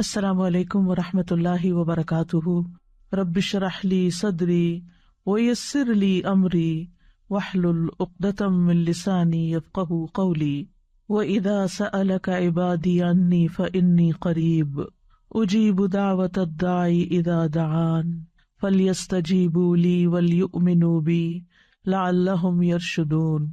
السلام علیکم ورحمۃ اللہ وبرکاتہ۔ رب اشرح لی صدری ویسر لی امری واحلل عقدۃ من لسانی یفقہوا قولی وإذا سألک عبادی عنی فإنی قریب اجیب دعوۃ الداعی اذا دعان فلیستجیبوا لی ولیؤمنوا بی لعلہم یرشدون۔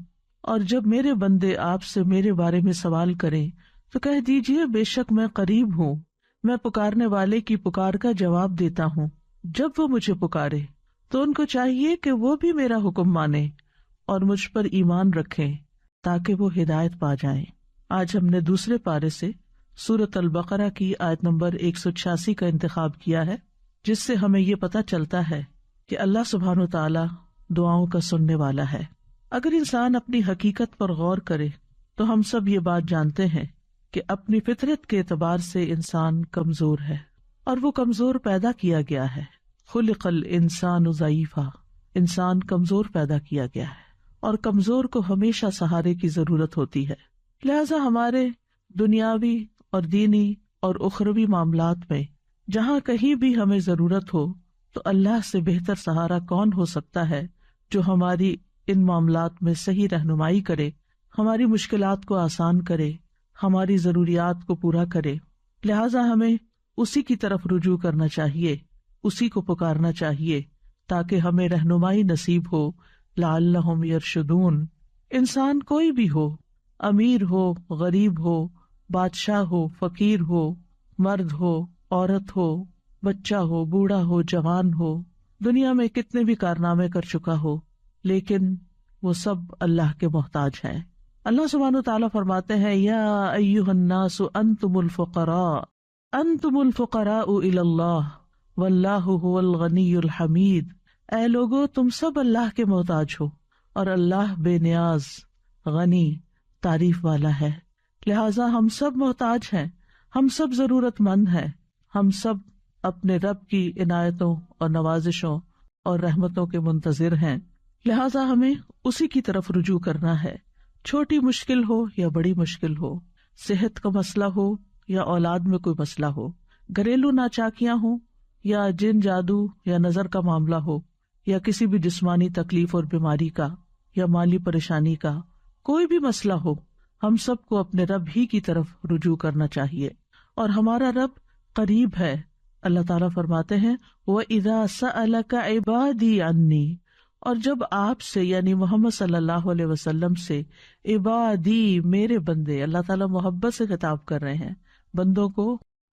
اور جب میرے بندے آپ سے میرے بارے میں سوال کریں تو کہہ دیجئے بے شک میں قریب ہوں، میں پکارنے والے کی پکار کا جواب دیتا ہوں۔ جب وہ مجھے پکارے تو ان کو چاہیے کہ وہ بھی میرا حکم مانے اور مجھ پر ایمان رکھیں تاکہ وہ ہدایت پا جائیں۔ آج ہم نے دوسرے پارے سے سورۃ البقرہ کی آیت نمبر 186 کا انتخاب کیا ہے، جس سے ہمیں یہ پتہ چلتا ہے کہ اللہ سبحانہ وتعالی دعاؤں کا سننے والا ہے۔ اگر انسان اپنی حقیقت پر غور کرے تو ہم سب یہ بات جانتے ہیں کہ اپنی فطرت کے اعتبار سے انسان کمزور ہے، اور وہ کمزور پیدا کیا گیا ہے۔ خلق الانسان ضعیفا، انسان کمزور پیدا کیا گیا ہے، اور کمزور کو ہمیشہ سہارے کی ضرورت ہوتی ہے۔ لہذا ہمارے دنیاوی اور دینی اور اخروی معاملات میں جہاں کہیں بھی ہمیں ضرورت ہو تو اللہ سے بہتر سہارا کون ہو سکتا ہے جو ہماری ان معاملات میں صحیح رہنمائی کرے، ہماری مشکلات کو آسان کرے، ہماری ضروریات کو پورا کرے۔ لہٰذا ہمیں اسی کی طرف رجوع کرنا چاہیے، اسی کو پکارنا چاہیے تاکہ ہمیں رہنمائی نصیب ہو۔ لعلہم یرشدون۔ انسان کوئی بھی ہو، امیر ہو، غریب ہو، بادشاہ ہو، فقیر ہو، مرد ہو، عورت ہو، بچہ ہو، بوڑھا ہو، جوان ہو، دنیا میں کتنے بھی کارنامے کر چکا ہو، لیکن وہ سب اللہ کے محتاج ہیں۔ اللہ سبحانہ وتعالیٰ فرماتے ہیں یا ایھا الناس انتم الفقراء الی اللہ واللہ هو الغنی الحمید۔ اے لوگو، تم سب اللہ کے محتاج ہو اور اللہ بے نیاز، غنی، تعریف والا ہے۔ لہٰذا ہم سب محتاج ہیں، ہم سب ضرورت مند ہیں، ہم سب اپنے رب کی عنایتوں اور نوازشوں اور رحمتوں کے منتظر ہیں۔ لہٰذا ہمیں اسی کی طرف رجوع کرنا ہے، چھوٹی مشکل ہو یا بڑی مشکل ہو، صحت کا مسئلہ ہو یا اولاد میں کوئی مسئلہ ہو، گھریلو ناچاکیاں ہوں یا جن جادو یا نظر کا معاملہ ہو، یا کسی بھی جسمانی تکلیف اور بیماری کا یا مالی پریشانی کا، کوئی بھی مسئلہ ہو، ہم سب کو اپنے رب ہی کی طرف رجوع کرنا چاہیے، اور ہمارا رب قریب ہے۔ اللہ تعالیٰ فرماتے ہیں وَإِذَا سَأَلَكَ عِبَادِي عَنِّي، اور جب آپ سے یعنی محمد صلی اللہ علیہ وسلم سے عبادی، میرے بندے، اللہ تعالیٰ محبت سے خطاب کر رہے ہیں بندوں کو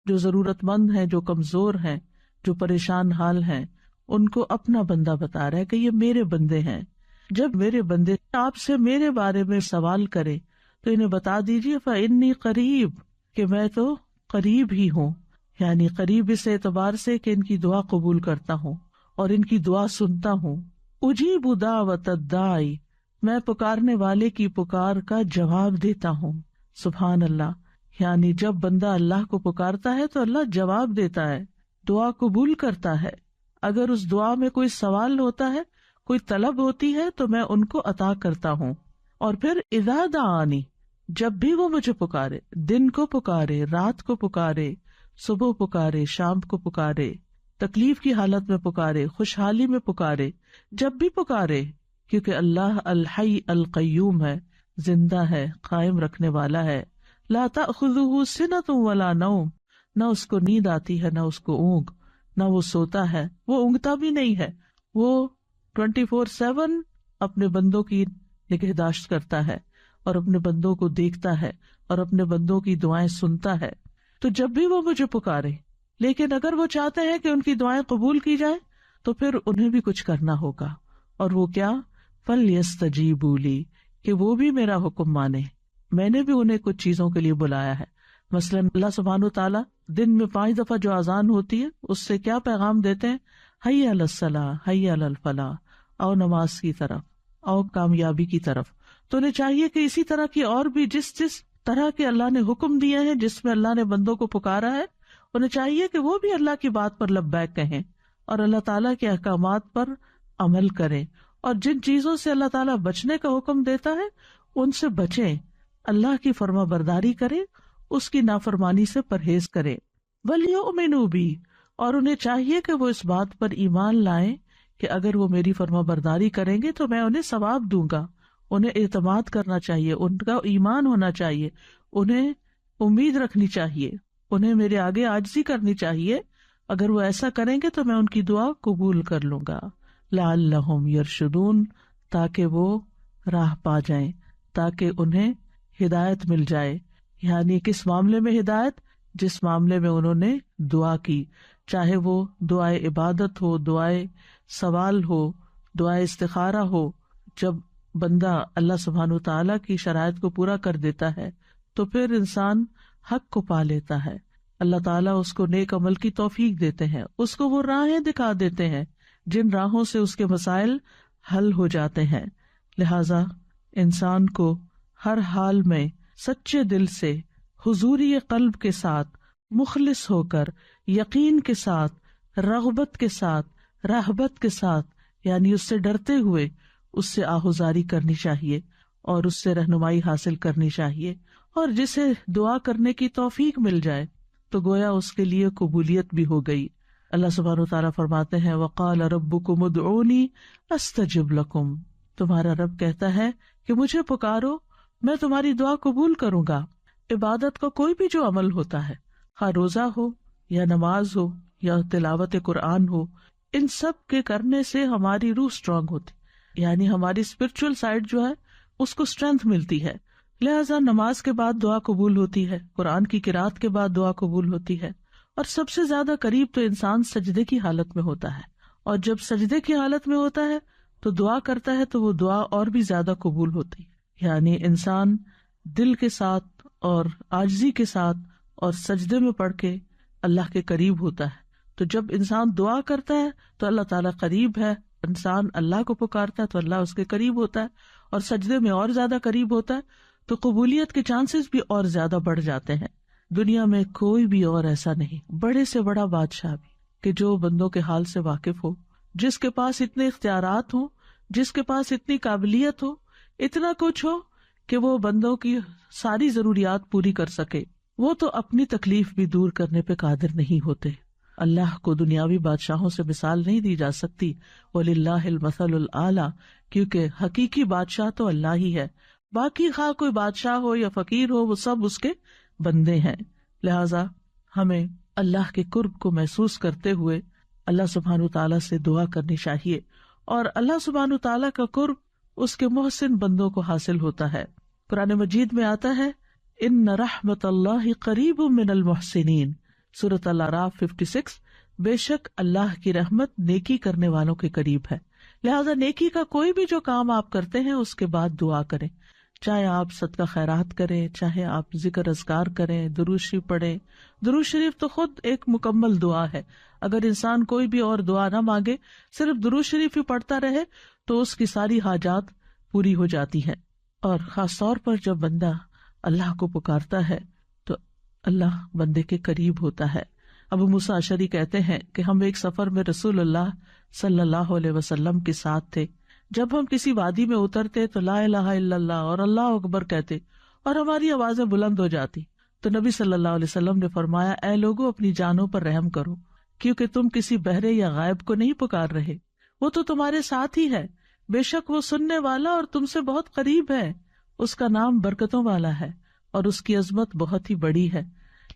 جو ضرورت مند ہیں، جو کمزور ہیں، جو پریشان حال ہیں، ان کو اپنا بندہ بتا رہا ہے کہ یہ میرے بندے ہیں۔ جب میرے بندے آپ سے میرے بارے میں سوال کریں تو انہیں بتا دیجیے فإنی قریب، کہ میں تو قریب ہی ہوں، یعنی قریب اس اعتبار سے کہ ان کی دعا قبول کرتا ہوں اور ان کی دعا سنتا ہوں۔ اجیب دعوت الداعی، میں پکارنے والے کی پکار کا جواب دیتا ہوں۔ سبحان اللہ، یعنی جب بندہ اللہ کو پکارتا ہے تو اللہ جواب دیتا ہے، دعا قبول کرتا ہے۔ اگر اس دعا میں کوئی سوال ہوتا ہے، کوئی طلب ہوتی ہے تو میں ان کو عطا کرتا ہوں۔ اور پھر اذا دعانی، جب بھی وہ مجھے پکارے، دن کو پکارے، رات کو پکارے، صبح پکارے، شام کو پکارے، تکلیف کی حالت میں پکارے، خوشحالی میں پکارے، جب بھی پکارے، کیونکہ اللہ الحی القیوم ہے، زندہ ہے، قائم رکھنے والا ہے۔ لا تأخذہ سنۃ ولا نوم، نہ اس کو نیند آتی ہے، نہ اس کو اونگ، نہ وہ سوتا ہے، وہ اونگتا بھی نہیں ہے، وہ 24/7 اپنے بندوں کی نگہداشت کرتا ہے اور اپنے بندوں کو دیکھتا ہے اور اپنے بندوں کی دعائیں سنتا ہے۔ تو جب بھی وہ مجھے پکارے، لیکن اگر وہ چاہتے ہیں کہ ان کی دعائیں قبول کی جائیں تو پھر انہیں بھی کچھ کرنا ہوگا، اور وہ کیا؟ فَلْيَسْتَجِيبُوا لِي، کہ وہ بھی میرا حکم مانے۔ میں نے بھی انہیں کچھ چیزوں کے لیے بلایا ہے۔ مثلاً اللہ سبحانہ وتعالیٰ دن میں 5 دفعہ جو اذان ہوتی ہے اس سے کیا پیغام دیتے ہیں؟ حی علی الصلاۃ، حی علی الفلاح، آؤ نماز کی طرف، آؤ کامیابی کی طرف۔ تو انہیں چاہیے کہ اسی طرح کی اور بھی جس طرح کے اللہ نے حکم دیے ہیں، جس میں اللہ نے بندوں کو پکارا ہے، انہیں چاہیے کہ وہ بھی اللہ کی بات پر لبیک کہیں اور اللہ تعالیٰ کے احکامات پر عمل کریں، اور جن چیزوں سے اللہ تعالیٰ بچنے کا حکم دیتا ہے ان سے بچیں، اللہ کی فرما برداری کریں، اس کی نافرمانی سے پرہیز کریں۔ وَلْيُؤْمِنُوا بِي، اور انہیں چاہیے کہ وہ اس بات پر ایمان لائیں کہ اگر وہ میری فرما برداری کریں گے تو میں انہیں ثواب دوں گا. انہیں اعتماد کرنا چاہیے، ان کا ایمان ہونا چاہیے، انہیں امید رکھنی چاہیے، انہیں میرے آگے عاجزی کرنی چاہیے. اگر وہ ایسا کریں گے تو میں ان کی دعا قبول کر لوں گا. لعلہم یرشدون، تاکہ وہ راہ پا جائیں، تاکہ انہیں ہدایت مل جائے. یعنی کس معاملے میں ہدایت؟ جس معاملے میں انہوں نے دعا کی، چاہے وہ دعائے عبادت ہو، دعائے سوال ہو، دعائے استخارہ ہو. جب بندہ اللہ سبحانہ تعالیٰ کی شرائط کو پورا کر دیتا ہے تو پھر انسان حق کو پا لیتا ہے. اللہ تعالیٰ اس کو نیک عمل کی توفیق دیتے ہیں، اس کو وہ راہیں دکھا دیتے ہیں جن راہوں سے اس کے مسائل حل ہو جاتے ہیں. لہذا انسان کو ہر حال میں سچے دل سے، حضوری قلب کے ساتھ، مخلص ہو کر، یقین کے ساتھ، رغبت کے ساتھ، رہبت کے ساتھ، یعنی اس سے ڈرتے ہوئے اس سے آہوزاری کرنی چاہیے اور اس سے رہنمائی حاصل کرنی چاہیے. اور جسے دعا کرنے کی توفیق مل جائے تو گویا اس کے لیے قبولیت بھی ہو گئی. اللہ سبحانہ وتعالیٰ فرماتے ہیں وقال ربکم ادعونی استجب لکم، تمہارا رب کہتا ہے کہ مجھے پکارو، میں تمہاری دعا قبول کروں گا. عبادت کا کوئی بھی جو عمل ہوتا ہے، خواہ روزہ ہو یا نماز ہو یا تلاوت قرآن ہو، ان سب کے کرنے سے ہماری روح اسٹرانگ ہوتی، یعنی ہماری اسپرچل سائڈ جو ہے اس کو اسٹرینتھ ملتی ہے. لہٰذا نماز کے بعد دعا قبول ہوتی ہے، قرآن کی قرات کے بعد دعا قبول ہوتی ہے، اور سب سے زیادہ قریب تو انسان سجدے کی حالت میں ہوتا ہے. اور جب سجدے کی حالت میں ہوتا ہے تو دعا کرتا ہے تو وہ دعا اور بھی زیادہ قبول ہوتی ہے. یعنی انسان دل کے ساتھ اور عاجزی کے ساتھ اور سجدے میں پڑھ کے اللہ کے قریب ہوتا ہے. تو جب انسان دعا کرتا ہے تو اللہ تعالیٰ قریب ہے، انسان اللہ کو پکارتا ہے تو اللہ اس کے قریب ہوتا ہے، اور سجدے میں اور زیادہ قریب ہوتا ہے تو قبولیت کے چانسز بھی اور زیادہ بڑھ جاتے ہیں. دنیا میں کوئی بھی اور ایسا نہیں، بڑے سے بڑا بادشاہ بھی، کہ جو بندوں کے حال سے واقف ہو، جس کے پاس اتنے اختیارات ہوں، جس کے پاس اتنی قابلیت ہو، اتنا کچھ ہو کہ وہ بندوں کی ساری ضروریات پوری کر سکے، وہ تو اپنی تکلیف بھی دور کرنے پہ قادر نہیں ہوتے. اللہ کو دنیاوی بادشاہوں سے مثال نہیں دی جا سکتی. وَلِلَّهِ الْمَثَلُ الْأَعْلَى، کیونکہ حقیقی بادشاہ تو اللہ ہی ہے، باقی خواہ کوئی بادشاہ ہو یا فقیر ہو وہ سب اس کے بندے ہیں. لہذا ہمیں اللہ کے قرب کو محسوس کرتے ہوئے اللہ سبحانہ تعالیٰ سے دعا کرنی چاہیے، اور اللہ سبحانہ تعالیٰ کا قرب اس کے محسن بندوں کو حاصل ہوتا ہے. قرآن مجید میں آتا ہے ان رحمت اللہ قریب من المحسنین، سورۃ الاعراف 56، بے شک اللہ کی رحمت نیکی کرنے والوں کے قریب ہے. لہذا نیکی کا کوئی بھی جو کام آپ کرتے ہیں اس کے بعد دعا کریں، چاہے آپ صدقہ خیرات کریں، چاہے آپ ذکر اذکار کریں، درود شریف پڑھیں. درود شریف تو خود ایک مکمل دعا ہے. اگر انسان کوئی بھی اور دعا نہ مانگے، صرف درود شریف ہی پڑھتا رہے تو اس کی ساری حاجات پوری ہو جاتی ہیں. اور خاص طور پر جب بندہ اللہ کو پکارتا ہے تو اللہ بندے کے قریب ہوتا ہے. ابو موسیٰ اشعری کہتے ہیں کہ ہم ایک سفر میں رسول اللہ صلی اللہ علیہ وسلم کے ساتھ تھے. جب ہم کسی وادی میں اترتے تو لا الہ الا اللہ اور اللہ اکبر کہتے اور ہماری آوازیں بلند ہو جاتی تو نبی صلی اللہ علیہ وسلم نے فرمایا، اے لوگو اپنی جانوں پر رحم کرو، کیونکہ تم کسی بہرے یا غائب کو نہیں پکار رہے، وہ تو تمہارے ساتھ ہی ہے، بے شک وہ سننے والا اور تم سے بہت قریب ہے. اس کا نام برکتوں والا ہے اور اس کی عظمت بہت ہی بڑی ہے.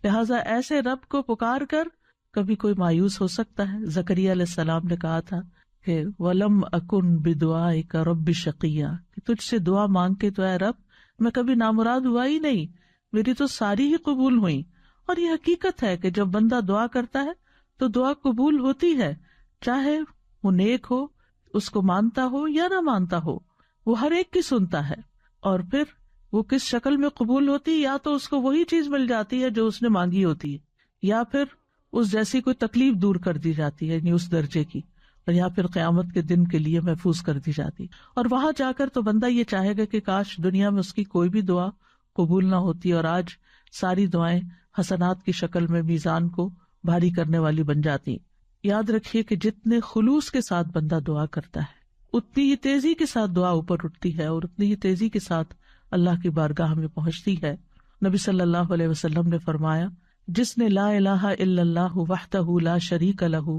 لہٰذا ایسے رب کو پکار کر کبھی کوئی مایوس ہو سکتا ہے. زکریا علیہ السلام نے کہا تھا کہ وَلَمْ أَكُنْ بِدُعَائِكَ رَبِّ شَقِيًّا، کہ تجھ سے دعا مانگ کے تو اے رب میں کبھی نامراد ہوا ہی نہیں، میری تو ساری ہی قبول ہوئی. اور یہ حقیقت ہے کہ جب بندہ دعا کرتا ہے تو دعا قبول ہوتی ہے، چاہے وہ نیک ہو، اس کو مانتا ہو یا نہ مانتا ہو، وہ ہر ایک کی سنتا ہے. اور پھر وہ کس شکل میں قبول ہوتی، یا تو اس کو وہی چیز مل جاتی ہے جو اس نے مانگی ہوتی ہے، یا پھر اس جیسی کوئی تکلیف دور کر دی جاتی ہے یعنی اس درجے کی، اور یا پھر قیامت کے دن کے لیے محفوظ کر دی جاتی. اور وہاں جا کر تو بندہ یہ چاہے گا کہ کاش دنیا میں اس کی کوئی بھی دعا قبول نہ ہوتی اور آج ساری دعائیں حسنات کی شکل میں میزان کو بھاری کرنے والی بن جاتی. یاد رکھیے کہ جتنے خلوص کے ساتھ بندہ دعا کرتا ہے اتنی ہی تیزی کے ساتھ دعا اوپر اٹھتی ہے اور اتنی ہی تیزی کے ساتھ اللہ کی بارگاہ میں پہنچتی ہے. نبی صلی اللہ علیہ وسلم نے فرمایا، جس نے لا الہ الا اللہ وحدہ لا شریک لہ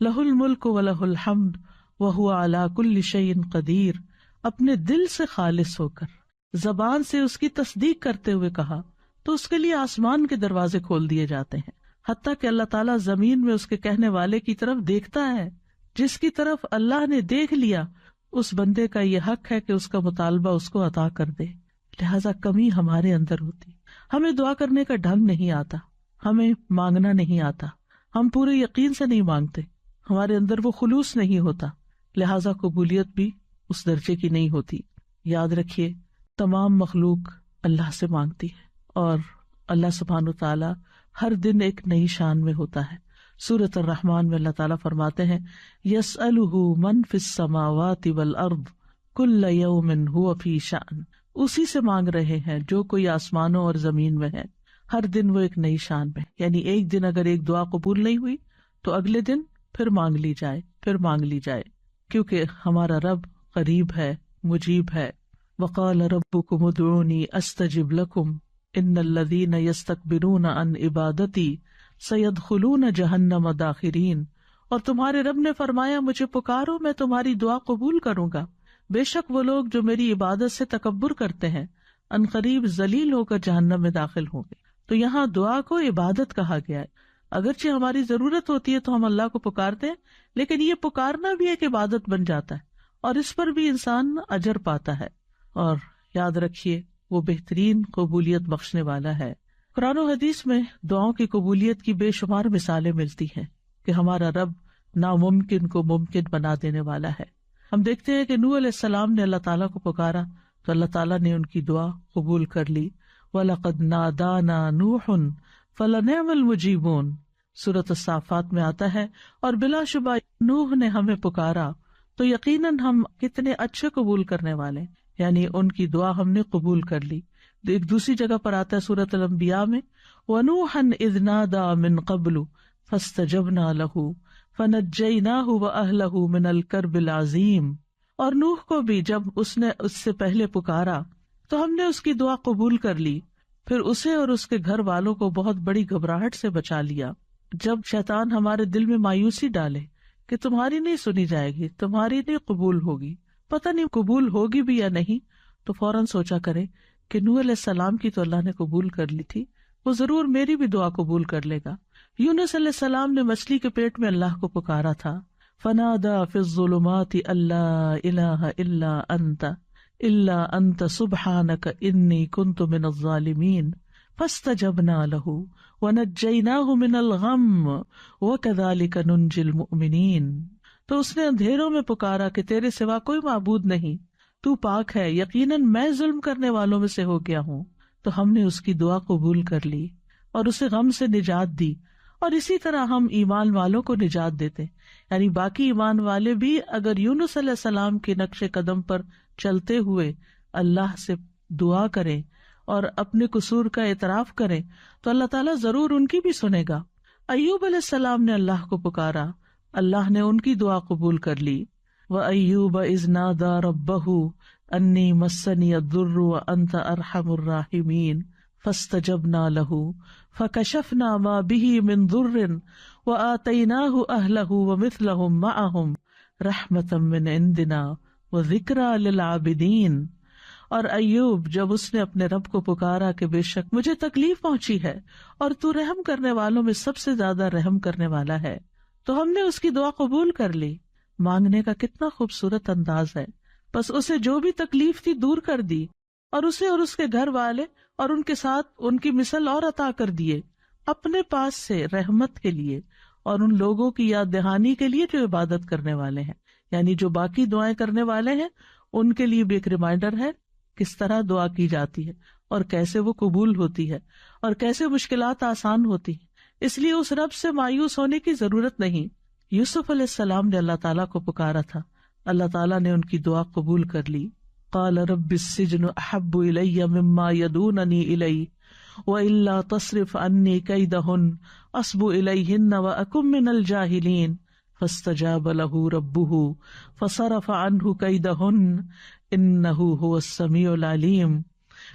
لہ الملک ولہ الحمد وہو علی کل شیء قدیر، اپنے دل سے خالص ہو کر زبان سے اس کی تصدیق کرتے ہوئے کہا تو اس کے لیے آسمان کے دروازے کھول دیے جاتے ہیں، حتیٰ کہ اللہ تعالیٰ زمین میں اس کے کہنے والے کی طرف دیکھتا ہے۔ جس کی طرف اللہ نے دیکھ لیا اس بندے کا یہ حق ہے کہ اس کا مطالبہ اس کو عطا کر دے۔ لہذا کمی ہمارے اندر ہوتی، ہمیں دعا کرنے کا ڈھنگ نہیں آتا، ہمیں مانگنا نہیں آتا، ہم پورے یقین سے نہیں مانگتے، ہمارے اندر وہ خلوص نہیں ہوتا، لہذا قبولیت بھی اس درجے کی نہیں ہوتی۔ یاد رکھیے تمام مخلوق اللہ سے مانگتی ہے اور اللہ سبحانہ وتعالی ہر دن ایک نئی شان میں ہوتا ہے۔ سورۃ الرحمن میں اللہ تعالیٰ فرماتے ہیں یسألہ من فی السماوات والارض کل یوم ھو فی شأن، اسی سے مانگ رہے ہیں جو کوئی آسمانوں اور زمین میں ہے، ہر دن وہ ایک نئی شان میں، یعنی ایک دن اگر ایک دعا قبول نہیں ہوئی تو اگلے دن پھر مانگ لی جائے، پھر مانگ لی جائے، کیونکہ ہمارا رب قریب ہے، مجیب ہے۔ وقال ربکم ادعونی استجب لکم ان الذین یستکبرون عن عبادتی سیدخلون جہنم داخرین، اور تمہارے رب نے فرمایا مجھے پکارو میں تمہاری دعا قبول کروں گا، بے شک وہ لوگ جو میری عبادت سے تکبر کرتے ہیں ان قریب ذلیل ہو کر جہنم میں داخل ہوں گے۔ تو یہاں دعا کو عبادت کہا گیا ہے، اگرچہ ہماری ضرورت ہوتی ہے تو ہم اللہ کو پکارتے ہیں، لیکن یہ پکارنا بھی ایک عبادت بن جاتا ہے اور اس پر بھی انسان اجر پاتا ہے۔ اور یاد رکھیے وہ بہترین قبولیت بخشنے والا ہے۔ قرآن و حدیث میں دعاؤں کی قبولیت کی بے شمار مثالیں ملتی ہیں کہ ہمارا رب ناممکن کو ممکن بنا دینے والا ہے۔ ہم دیکھتے ہیں کہ نوح علیہ السلام نے اللہ تعالیٰ کو پکارا تو اللہ تعالیٰ نے ان کی دعا قبول کر لی۔ وَلَقَدْ نَادَانَا نُوحٌ فَلَنِعْمَ الْمُجِيبُونَ، سورۃ الصافات میں آتا ہے، اور بلا شبہ نوح نے ہمیں پکارا تو یقیناً ہم کتنے اچھے قبول کرنے والے، یعنی ان کی دعا ہم نے قبول کر لی۔ ایک دوسری جگہ پر آتا ہے سورۃ الانبیاء میں وَنُوحًا إِذْ نَادَىٰ مِن قَبْلُ فَاسْتَجَبْنَا لَهُ فَنَجَّيْنَاهُ وَأَهْلَهُ مِنَ الْكَرْبِ الْعَظِيمِ، اور نوح کو بھی جب اس نے اس سے پہلے پکارا تو ہم نے اس کی دعا قبول کر لی، پھر اسے اور اس کے گھر والوں کو بہت بڑی گھبراہٹ سے بچا لیا۔ جب شیطان ہمارے دل میں مایوسی ڈالے کہ تمہاری نہیں سنی جائے گی، تمہاری نہیں قبول ہوگی، پتہ نہیں قبول ہوگی بھی یا نہیں، تو فوراً سوچا کرے کہ نوح علیہ السلام کی تو اللہ نے قبول کر لی تھی، وہ ضرور میری بھی دعا قبول کر لے گا۔ یونس علیہ السلام نے مچھلی کے پیٹ میں اللہ کو پکارا تھا، فنادى في الظلمات ألا إله إلا أنت سبحانك إني كنت من الظالمين فاستجبنا له ونجيناه من الغم وكذلك ننجي المؤمنين۔ تو اس نے اندھیروں میں پکارا کہ تیرے سوا کوئی معبود نہیں، تو پاک ہے، یقیناً میں ظلم کرنے والوں میں سے ہو گیا ہوں۔ تو ہم نے اس کی دعا قبول کر لی اور اسے غم سے نجات دی، اور اسی طرح ہم ایمان والوں کو نجات دیتے، یعنی باقی ایمان والے بھی اگر یونس علیہ السلام کے نقش قدم پر چلتے ہوئے اللہ سے دعا کریں اور اپنے قصور کا اعتراف کریں تو اللہ تعالیٰ ضرور ان کی بھی سنے گا۔ ایوب علیہ السلام نے اللہ کو پکارا، اللہ نے ان کی دعا قبول کر لی۔ وَأَيُّوبَ إِذْ نَادَىٰ رَبَّهُ أَنِّي مَسَّنِيَ الضُّرُّ وَأَنْتَ أَرْحَمُ الرَّاحِمِينَ فَاسْتَجَبْنَا لَهُ فَكَشَفْنَا مَا بِهِ مِنْ ضُرٍّ وَآتَيْنَاهُ أَهْلَهُ وَمِثْلَهُمْ مَعَهُمْ رَحْمَةً مِّنْ عِنْدِنَا وَذِكْرَىٰ لِلْعَابِدِينَ۔ اور ایوب جب اس نے اپنے رب کو پکارا کہ بے شک مجھے تکلیف پہنچی ہے اور تو رحم کرنے والوں میں سب سے زیادہ رحم کرنے والا ہے، تو ہم نے اس کی دعا قبول کر لی۔ مانگنے کا کتنا خوبصورت انداز ہے، بس اسے جو بھی تکلیف تھی دور کر دی، اور اسے اور اس کے گھر والے اور ان کے ساتھ ان کی مثل اور عطا کر دیے اپنے پاس سے رحمت کے لیے اور ان لوگوں کی یاد دہانی کے لیے جو عبادت کرنے والے ہیں، یعنی جو باقی دعائیں کرنے والے ہیں ان کے لیے بھی ایک ریمائنڈر ہے کس طرح دعا کی جاتی ہے اور کیسے وہ قبول ہوتی ہے اور کیسے مشکلات آسان ہوتی ہیں۔ اس لیے اس رب سے مایوس ہونے کی ضرورت نہیں۔ یوسف علیہ السلام نے اللہ تعالیٰ کو پکارا تھا، اللہ تعالیٰ نے ان کی دعا قبول کر لی۔ قال رب السجن احب الی مما یدوننی الیہ وإلا تصرف عنی کیدہن اصب الیہن واکن من الجاہلین فاستجاب له ربہ فصرف عنہ کیدہن انہ هو السمیع العلیم۔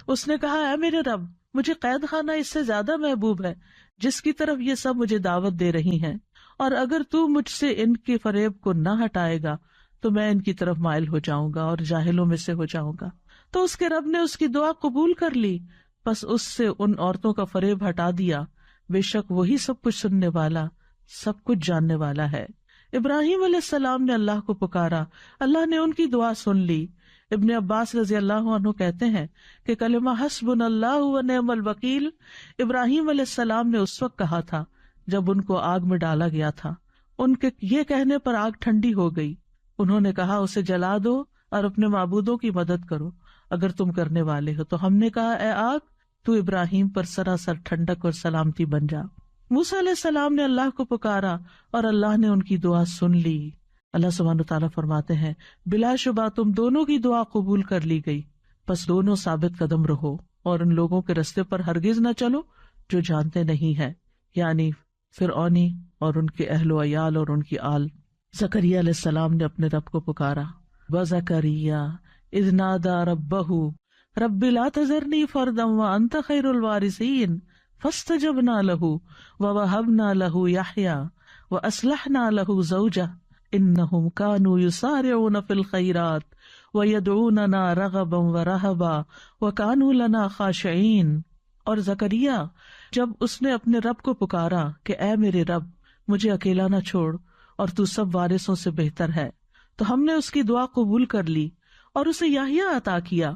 اس نے کہا اے میرے رب، مجھے قید خانہ اس سے زیادہ محبوب ہے، جس کی طرف یہ سب مجھے دعوت دے رہی ہیں، اور اگر تو مجھ سے ان کے فریب کو نہ ہٹائے گا تو میں ان کی طرف مائل ہو جاؤں گا اور جاہلوں میں سے ہو جاؤں گا۔ تو اس کے رب نے اس کی دعا قبول کر لی، بس اس سے ان عورتوں کا فریب ہٹا دیا، بے شک وہی سب کچھ سننے والا، سب کچھ جاننے والا ہے۔ ابراہیم علیہ السلام نے اللہ کو پکارا، اللہ نے ان کی دعا سن لی۔ ابن عباس رضی اللہ عنہ کہتے ہیں کہ کلمہ حسبنا اللہ و نعم الوکیل ابراہیم علیہ السلام نے اس وقت کہا تھا جب ان کو آگ میں ڈالا گیا تھا۔ ان کے یہ کہنے پر آگ ٹھنڈی ہو گئی۔ انہوں نے کہا اسے جلا دو اور اپنے معبودوں کی مدد کرو اگر تم کرنے والے ہو۔ تو ہم نے کہا اے آگ تو ابراہیم پر سراسر ٹھنڈک اور سلامتی بن جا۔ موسیٰ علیہ السلام نے اللہ کو پکارا اور اللہ نے ان کی دعا سن لی۔ اللہ سبحانہ تعالیٰ فرماتے ہیں بلا شبہ تم دونوں کی دعا قبول کر لی گئی، پس دونوں ثابت قدم رہو اور ان لوگوں کے رستے پر ہرگز نہ چلو جو جانتے نہیں ہیں، یعنی فرعونی اور ان کے اہل و عیال اور ان کی آل۔ زکریا علیہ السلام نے اپنے رب کو پکارا، وزکریا اذ نادى ربہ رب لا تذرنی فردا وانت خیر الوارثین فاستجبنا له ووهبنا له یحیی واصلحنا له زوجہ انہم کانوا یسارعون فی الخیرات ویدعوننا رغبا ورہبا وکانوا لنا خاشعین۔ اور زکریا جب اس نے اپنے رب کو پکارا کہ اے میرے رب مجھے اکیلا نہ چھوڑ اور تو سب وارثوں سے بہتر ہے، تو ہم نے اس کی دعا قبول کر لی اور اسے یحییٰ عطا کیا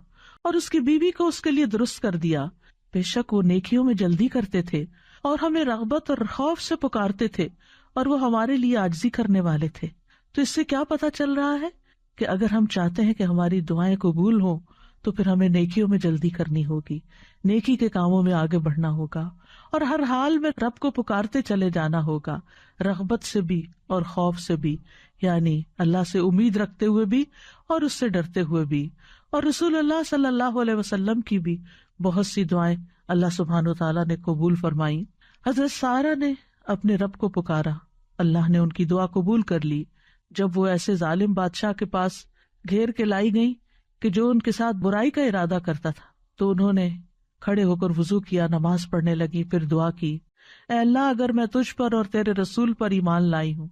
اور اس کی بیوی کو اس کے لیے درست کر دیا۔ بے شک وہ نیکیوں میں جلدی کرتے تھے اور ہمیں رغبت اور خوف سے پکارتے تھے اور وہ ہمارے لیے عاجزی کرنے والے تھے۔ تو اس سے کیا پتا چل رہا ہے کہ اگر ہم چاہتے ہیں کہ ہماری دعائیں قبول ہوں تو پھر ہمیں نیکیوں میں جلدی کرنی ہوگی، نیکی کے کاموں میں آگے بڑھنا ہوگا اور ہر حال میں رب کو پکارتے چلے جانا ہوگا، رغبت سے بھی اور خوف سے بھی، یعنی اللہ سے امید رکھتے ہوئے بھی اور اس سے ڈرتے ہوئے بھی۔ اور رسول اللہ صلی اللہ علیہ وسلم کی بھی بہت سی دعائیں اللہ سبحانہ و تعالیٰ نے قبول فرمائی۔ حضرت سارہ نے اپنے رب کو پکارا، اللہ نے ان کی دعا قبول کر لی جب وہ ایسے ظالم بادشاہ کے پاس گھیر کے لائی گئی کہ جو ان کے ساتھ برائی کا ارادہ کرتا تھا، تو انہوں نے کھڑے ہو کر وضو کیا، نماز پڑھنے لگی، پھر دعا کی، اے اللہ اگر میں تجھ پر اور تیرے رسول پر ایمان لائی ہوں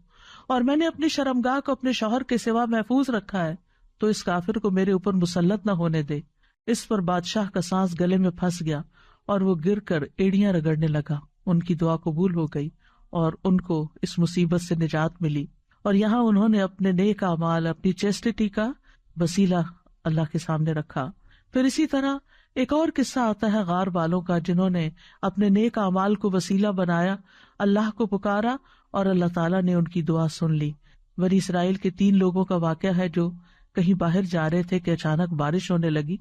اور میں نے اپنی شرمگاہ کو اپنے شوہر کے سوا محفوظ رکھا ہے تو اس کافر کو میرے اوپر مسلط نہ ہونے دے۔ اس پر بادشاہ کا سانس گلے میں پھنس گیا اور وہ گر کر ایڑیاں رگڑنے لگا۔ ان کی دعا قبول ہو گئی اور ان کو اس مصیبت سے نجات ملی، اور یہاں انہوں نے اپنے نیک اعمال، اپنی چیسٹٹی کا وسیلہ اللہ کے سامنے رکھا۔ پھر اسی طرح ایک اور قصہ آتا ہے غار والوں کا، جنہوں نے اپنے نیک اعمال کو وسیلہ بنایا، اللہ کو پکارا اور اللہ تعالیٰ نے ان کی دعا سن لی۔ بنی اسرائیل کے 3 لوگوں کا واقعہ ہے جو کہیں باہر جا رہے تھے کہ اچانک بارش ہونے لگی،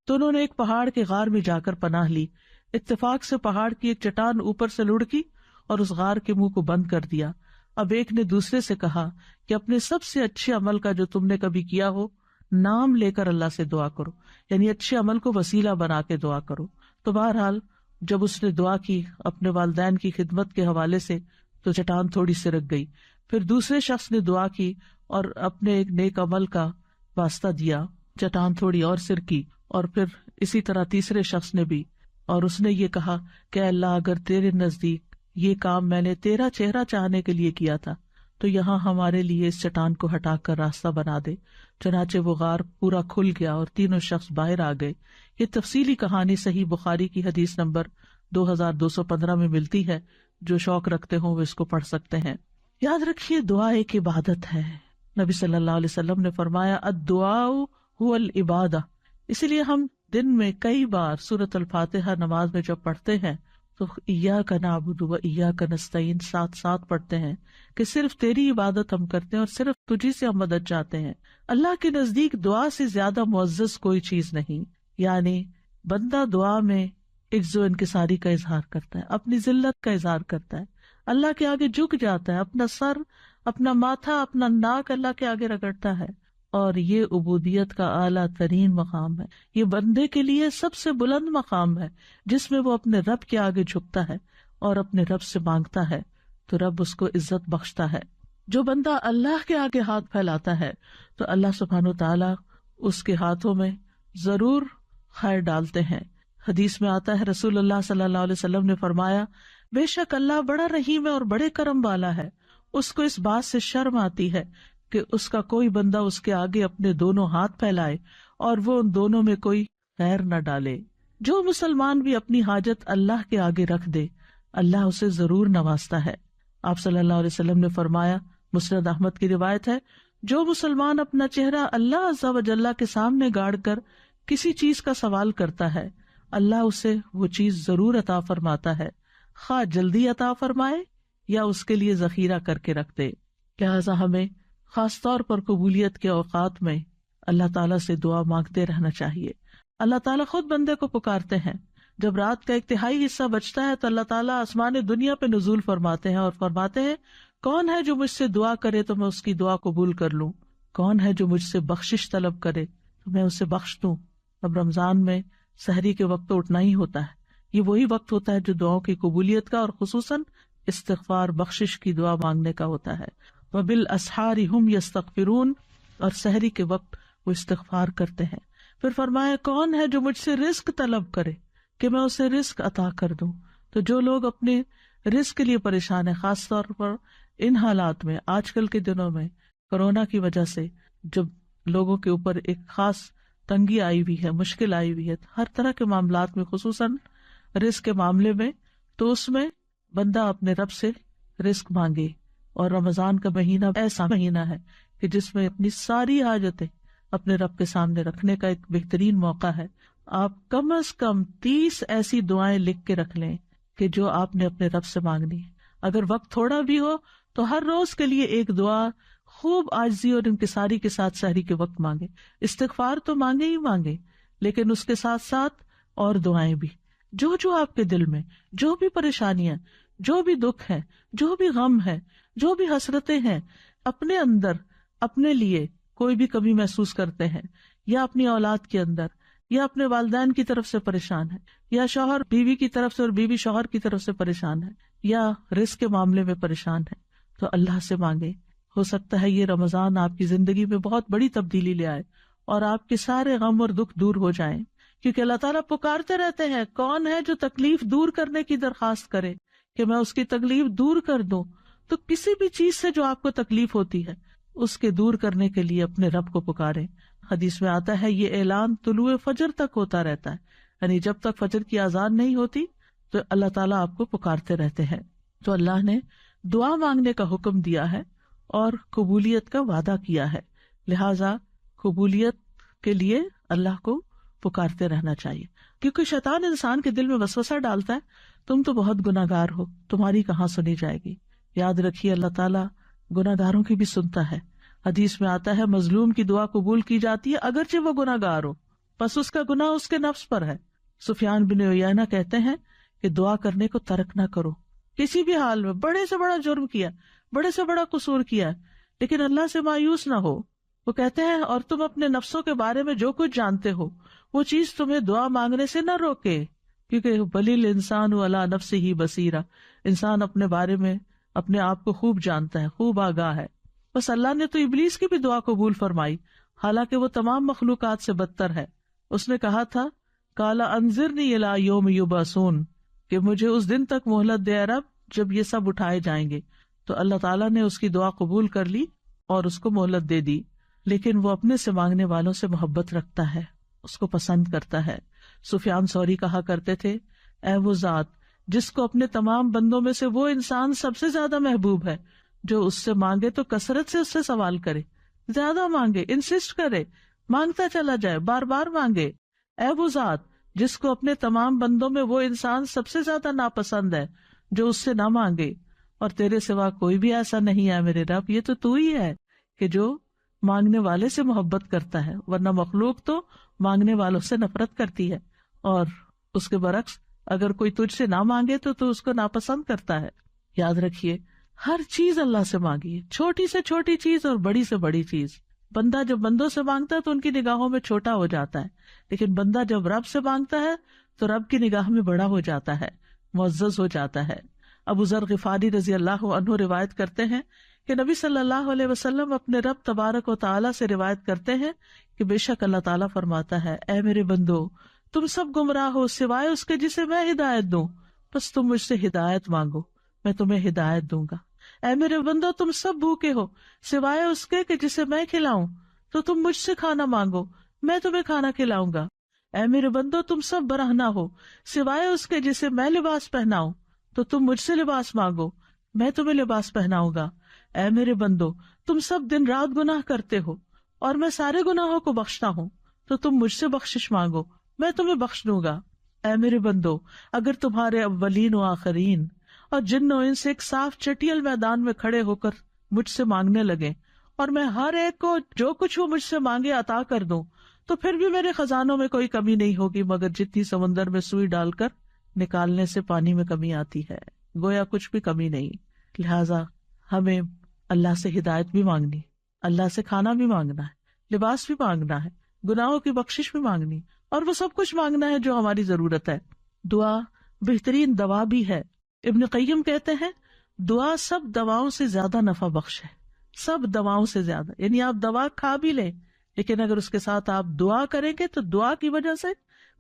تو انہوں نے ایک پہاڑ کے غار میں جا کر پناہ لی۔ اتفاق سے پہاڑ کی ایک چٹان اوپر سے لڑکی اور اس غار کے منہ کو بند کر دیا۔ اب ایک نے دوسرے سے کہا کہ اپنے سب سے اچھے عمل کا جو تم نے کبھی کیا ہو نام لے کر اللہ سے دعا کرو، یعنی اچھے عمل کو وسیلہ بنا کے دعا کرو۔ تو بہرحال جب اس نے دعا کی اپنے والدین کی خدمت کے حوالے سے تو چٹان تھوڑی سی رک گئی۔ پھر دوسرے شخص نے دعا کی اور اپنے ایک نیک عمل کا واسطہ دیا، چٹان تھوڑی اور سرکی، اور پھر اسی طرح تیسرے شخص نے بھی، اور اس نے یہ کہا کہ اللہ اگر تیرے نزدیک یہ کام میں نے تیرا چہرہ چاہنے کے لیے کیا تھا تو یہاں ہمارے لیے اس چٹان کو ہٹا کر راستہ بنا دے۔ چنانچہ وہ غار پورا کھل گیا اور تینوں شخص باہر آ گئے۔ یہ تفصیلی کہانی صحیح بخاری کی حدیث نمبر 2215 میں ملتی ہے، جو شوق رکھتے ہوں وہ اس کو پڑھ سکتے ہیں۔ یاد رکھیے دعا ایک عبادت ہے۔ نبی صلی اللہ علیہ وسلم نے فرمایا الدعاء هو العبادہ، اسی لیے ہم دن میں کئی بار سورۃ الفاتحہ نماز میں جب پڑھتے ہیں تو ایاک نعبد و ایاک نستعین ساتھ ساتھ پڑھتے ہیں کہ صرف تیری عبادت ہم کرتے ہیں اور صرف تجھی سے ہم مدد چاہتے ہیں۔ اللہ کے نزدیک دعا سے زیادہ معزز کوئی چیز نہیں، یعنی بندہ دعا میں عجز و انکساری کا اظہار کرتا ہے، اپنی ذلت کا اظہار کرتا ہے، اللہ کے آگے جھک جاتا ہے، اپنا سر، اپنا ماتھا، اپنا ناک اللہ کے آگے رگڑتا ہے، اور یہ عبودیت کا اعلیٰ ترین مقام ہے۔ یہ بندے کے لیے سب سے بلند مقام ہے جس میں وہ اپنے رب کے آگے جھکتا ہے اور اپنے رب سے مانگتا ہے تو رب اس کو عزت بخشتا ہے۔ جو بندہ اللہ کے آگے ہاتھ پھیلاتا ہے تو اللہ سبحانہ و تعالیٰ اس کے ہاتھوں میں ضرور خیر ڈالتے ہیں۔ حدیث میں آتا ہے رسول اللہ صلی اللہ علیہ وسلم نے فرمایا بے شک اللہ بڑا رحیم ہے اور بڑے کرم والا ہے. اس کو اس بات سے شرم آتی ہے کہ اس کا کوئی بندہ اس کے آگے اپنے دونوں ہاتھ پھیلائے اور وہ ان دونوں میں کوئی خیر نہ ڈالے. جو مسلمان بھی اپنی حاجت اللہ کے آگے رکھ دے اللہ اسے ضرور نوازتا ہے. آپ صلی اللہ علیہ وسلم نے فرمایا، مسند احمد کی روایت ہے، جو مسلمان اپنا چہرہ اللہ عز و جل کے سامنے گاڑ کر کسی چیز کا سوال کرتا ہے اللہ اسے وہ چیز ضرور عطا فرماتا ہے، خواہ جلدی عطا فرمائے یا اس کے لیے ذخیرہ کر کے رکھ دے. لہٰذا ہمیں خاص طور پر قبولیت کے اوقات میں اللہ تعالیٰ سے دعا مانگتے رہنا چاہیے. اللہ تعالیٰ خود بندے کو پکارتے ہیں. جب رات کا 1/3 حصہ بچتا ہے تو اللہ تعالیٰ آسمان دنیا پہ نزول فرماتے ہیں اور فرماتے ہیں کون ہے جو مجھ سے دعا کرے تو میں اس کی دعا قبول کر لوں، کون ہے جو مجھ سے بخشش طلب کرے تو میں اسے بخش دوں. اب رمضان میں سحری کے وقت تو اٹھنا ہی ہوتا ہے. یہ وہی وقت ہوتا ہے جو دعاؤں کی قبولیت کا اور خصوصاً استغفار بخشش کی دعا مانگنے کا ہوتا ہے. وَبِالْأَسْحَارِ هُمْ يَسْتَغْفِرُونَ، اور سحری کے وقت وہ استغفار کرتے ہیں. پھر فرمایا کون ہے جو مجھ سے رزق طلب کرے کہ میں اسے رزق عطا کر دوں. تو جو لوگ اپنے رزق کے لیے پریشان ہیں، خاص طور پر ان حالات میں، آج کل کے دنوں میں کورونا کی وجہ سے جب لوگوں کے اوپر ایک خاص تنگی آئی ہوئی ہے، مشکل آئی ہوئی ہے ہر طرح کے معاملات میں، خصوصاً رزق کے معاملے میں، تو اس میں بندہ اپنے رب سے رزق مانگے. اور رمضان کا مہینہ ایسا مہینہ ہے کہ جس میں اپنی ساری حاجتیں اپنے رب کے سامنے رکھنے کا ایک بہترین موقع ہے. آپ کم از کم 30 ایسی دعائیں لکھ کے رکھ لیں کہ جو آپ نے اپنے رب سے مانگنی ہے. اگر وقت تھوڑا بھی ہو تو ہر روز کے لیے ایک دعا خوب عاجزی اور انکساری کے ساتھ سحری کے وقت مانگے. استغفار تو مانگے ہی مانگے، لیکن اس کے ساتھ ساتھ اور دعائیں بھی، جو جو آپ کے دل میں جو بھی پریشانیاں، جو بھی دکھ ہے، جو بھی غم ہے، جو بھی حسرتیں ہیں، اپنے اندر اپنے لیے کوئی بھی کمی محسوس کرتے ہیں، یا اپنی اولاد کے اندر، یا اپنے والدین کی طرف سے پریشان ہے، یا شوہر بیوی کی طرف سے اور بیوی شوہر کی طرف سے پریشان ہے، یا رزق کے معاملے میں پریشان ہے، تو اللہ سے مانگے. ہو سکتا ہے یہ رمضان آپ کی زندگی میں بہت بڑی تبدیلی لے آئے اور آپ کے سارے غم اور دکھ دور ہو جائیں، کیونکہ اللہ تعالیٰ پکارتے رہتے ہیں کون ہے جو تکلیف دور کرنے کی درخواست کرے کہ میں اس کی تکلیف دور کر دوں. تو کسی بھی چیز سے جو آپ کو تکلیف ہوتی ہے اس کے دور کرنے کے لیے اپنے رب کو پکاریں. حدیث میں آتا ہے یہ اعلان طلوع فجر تک ہوتا رہتا ہے، یعنی جب تک فجر کی اذان نہیں ہوتی تو اللہ تعالیٰ آپ کو پکارتے رہتے ہیں. تو اللہ نے دعا مانگنے کا حکم دیا ہے اور قبولیت کا وعدہ کیا ہے، لہذا قبولیت کے لیے اللہ کو پکارتے رہنا چاہیے. کیونکہ شیطان انسان کے دل میں وسوسہ ڈالتا ہے تم تو بہت گناہ گار ہو، تمہاری کہاں سنی جائے گی. یاد رکھیے اللہ تعالیٰ گناہ گاروں کی بھی سنتا ہے. حدیث میں آتا ہے مظلوم کی دعا قبول کی جاتی ہے اگرچہ وہ گناہ گار ہو، بس اس کا گناہ اس کے نفس پر ہے. سفیان بن عیینہ کہتے ہیں کہ دعا کرنے کو ترک نہ کرو. کسی بھی حال میں بڑے سے بڑا جرم کیا، بڑے سے بڑا قصور کیا، لیکن اللہ سے مایوس نہ ہو. وہ کہتے ہیں اور تم اپنے نفسوں کے بارے میں جو کچھ جانتے ہو وہ چیز تمہیں دعا مانگنے سے نہ روکے، کیونکہ بلیل انسان علی نفسہ ہی بصیرہ، انسان اپنے بارے میں اپنے آپ کو خوب جانتا ہے، خوب آگاہ ہے. بس اللہ نے تو ابلیس کی بھی دعا قبول فرمائی، حالانکہ وہ تمام مخلوقات سے بدتر ہے. اس نے کہا تھا قال انذرنی الی یوم یبعثون، کہ مجھے اس دن تک مہلت دے رب جب یہ سب اٹھائے جائیں گے. تو اللہ تعالیٰ نے اس کی دعا قبول کر لی اور اس کو مہلت دے دی. لیکن وہ اپنے سے مانگنے والوں سے محبت رکھتا ہے، اس کو پسند کرتا ہے. سفیان ثوری کہا کرتے تھے اے وہ ذات جس کو اپنے تمام بندوں میں سے وہ انسان سب سے زیادہ محبوب ہے جو اس سے مانگے تو کثرت سے اس سے سوال کرے، زیادہ مانگے، انسسٹ کرے، مانگتا چلا جائے، بار بار مانگے. اے وہ ذات جس کو اپنے تمام بندوں میں وہ انسان سب سے زیادہ ناپسند ہے جو اس سے نہ مانگے، اور تیرے سوا کوئی بھی ایسا نہیں ہے میرے رب، یہ تو ہی ہے کہ جو مانگنے والے سے محبت کرتا ہے، ورنہ مخلوق تو مانگنے والوں سے نفرت کرتی ہے، اور اس کے برعکس اگر کوئی تجھ سے نہ مانگے تو اس کو ناپسند کرتا ہے. یاد رکھیے ہر چیز اللہ سے مانگیے، چھوٹی سے چھوٹی چیز اور بڑی سے بڑی چیز. بندہ جب بندوں سے مانگتا ہے تو ان کی نگاہوں میں چھوٹا ہو جاتا ہے، لیکن بندہ جب رب سے مانگتا ہے تو رب کی نگاہ میں بڑا ہو جاتا ہے، معزز ہو جاتا ہے. ابو ذر غفاری رضی اللہ عنہ روایت کرتے ہیں کہ نبی صلی اللہ علیہ وسلم اپنے رب تبارک و تعالیٰ سے روایت کرتے ہیں کہ بے شک اللہ تعالیٰ فرماتا ہے اے میرے بندو تم سب گمراہ ہو سوائے اس کے جسے میں ہدایت دوں. بس تم مجھ سے ہدایت مانگو، میں تمہیں ہدایت دوں گا۔ اے میرے بندو تم سب بھوکے ہو سوائے اس کے کہ جسے میں کھلاؤں، تو تم مجھ سے کھانا مانگو، میں تمہیں کھانا کھلاؤں گا۔ اے میرے بندو تم سب برہنہ ہو سوائے اس کے جسے میں لباس پہناؤں، تو تم مجھ سے لباس مانگو، میں تمہیں لباس پہناؤں گا۔ اے میرے بندو تم سب دن رات گناہ کرتے ہو اور میں سارے گناہوں کو بخشتا ہوں، تو تم مجھ سے بخشش مانگو، میں تمہیں بخش دوں گا۔ اے میرے بندو اگر تمہارے اولین و آخرین اور جن و انس ایک صاف چٹیل میدان میں کھڑے ہو کر مجھ سے مانگنے لگے اور میں ہر ایک کو جو کچھ وہ مجھ سے مانگے عطا کر دوں، تو پھر بھی میرے خزانوں میں کوئی کمی نہیں ہوگی مگر جتنی سمندر میں سوئی ڈال کر نکالنے سے پانی میں کمی آتی ہے، گویا کچھ بھی کمی نہیں۔ لہٰذا ہمیں اللہ سے ہدایت بھی مانگنی، اللہ سے کھانا بھی مانگنا ہے، لباس بھی مانگنا ہے، گناہوں کی بخشش بھی مانگنی، اور وہ سب کچھ مانگنا ہے جو ہماری ضرورت ہے۔ دعا بہترین دوا بھی ہے۔ ابن قیم کہتے ہیں دعا سب دواؤں سے زیادہ نفع بخش ہے، سب دواؤں سے زیادہ۔ یعنی آپ دوا کھا بھی لیں لیکن اگر اس کے ساتھ آپ دعا کریں گے تو دعا کی وجہ سے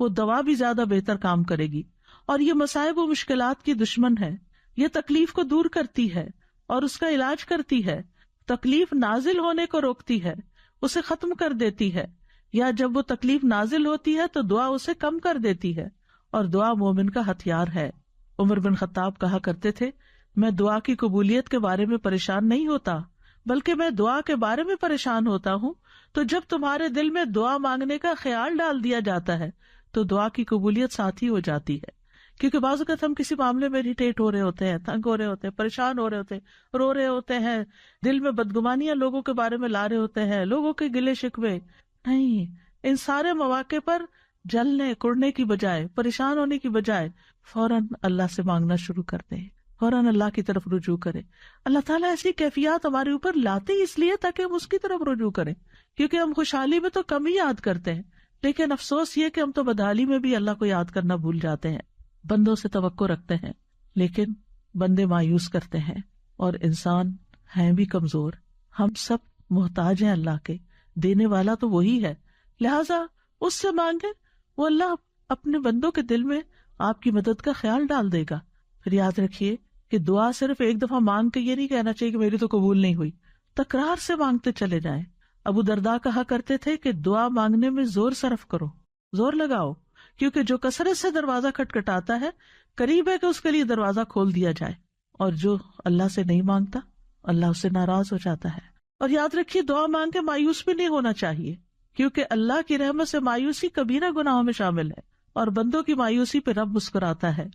وہ دوا بھی زیادہ بہتر کام کرے گی۔ اور یہ مصائب و مشکلات کی دشمن ہے، یہ تکلیف کو دور کرتی ہے اور اس کا علاج کرتی ہے، تکلیف نازل ہونے کو روکتی ہے، اسے ختم کر دیتی ہے، یا جب وہ تکلیف نازل ہوتی ہے تو دعا اسے کم کر دیتی ہے، اور دعا مومن کا ہتھیار ہے۔ عمر بن خطاب کہا کرتے تھے میں دعا کی قبولیت کے بارے میں پریشان نہیں ہوتا بلکہ میں دعا کے بارے میں پریشان ہوتا ہوں، تو جب تمہارے دل میں دعا مانگنے کا خیال ڈال دیا جاتا ہے تو دعا کی قبولیت ساتھ ہی ہو جاتی ہے۔ کیونکہ بعض اوقات ہم کسی معاملے میں اریٹیٹ ہو رہے ہوتے ہیں، تنگ ہو رہے ہوتے ہیں، پریشان ہو رہے ہوتے ہیں، رو رہے ہوتے ہیں، دل میں بدگمانیاں لوگوں کے بارے میں لا رہے ہوتے ہیں، لوگوں کے گلے شکوے۔ نہیں، ان سارے مواقع پر جلنے کڑنے کی بجائے، پریشان ہونے کی بجائے فوراً اللہ سے مانگنا شروع کر دیں، فوراً اللہ کی طرف رجوع کریں۔ اللہ تعالیٰ ایسی کیفیات ہمارے اوپر لاتے ہی اس لیے تاکہ ہم اس کی طرف رجوع کریں، کیونکہ ہم خوشحالی میں تو کم ہی یاد کرتے ہیں، لیکن افسوس یہ کہ ہم تو بدحالی میں بھی اللہ کو یاد کرنا بھول جاتے ہیں۔ بندوں سے توقع رکھتے ہیں لیکن بندے مایوس کرتے ہیں، اور انسان ہیں بھی کمزور، ہم سب محتاج ہیں اللہ کے، دینے والا تو وہی ہے، لہٰذا اس سے مانگے، وہ اللہ اپنے بندوں کے دل میں آپ کی مدد کا خیال ڈال دے گا۔ پھر یاد رکھیے کہ دعا صرف ایک دفعہ مانگ کے یہ نہیں کہنا چاہیے کہ میری تو قبول نہیں ہوئی، تکرار سے مانگتے چلے جائیں۔ ابو درداء کہا کرتے تھے کہ دعا مانگنے میں زور صرف کرو، زور لگاؤ، کیونکہ جو کثرت سے دروازہ کھٹکھٹاتا ہے قریب ہے کہ اس کے لیے دروازہ کھول دیا جائے، اور جو اللہ سے نہیں مانگتا اللہ اس سے ناراض ہو جاتا ہے۔ اور یاد رکھیے دعا مانگ کے مایوس بھی نہیں ہونا چاہیے، کیونکہ اللہ کی رحمت سے مایوسی کبیرہ گناہوں میں شامل ہے، اور بندوں کی مایوسی پہ رب مسکراتا ہے۔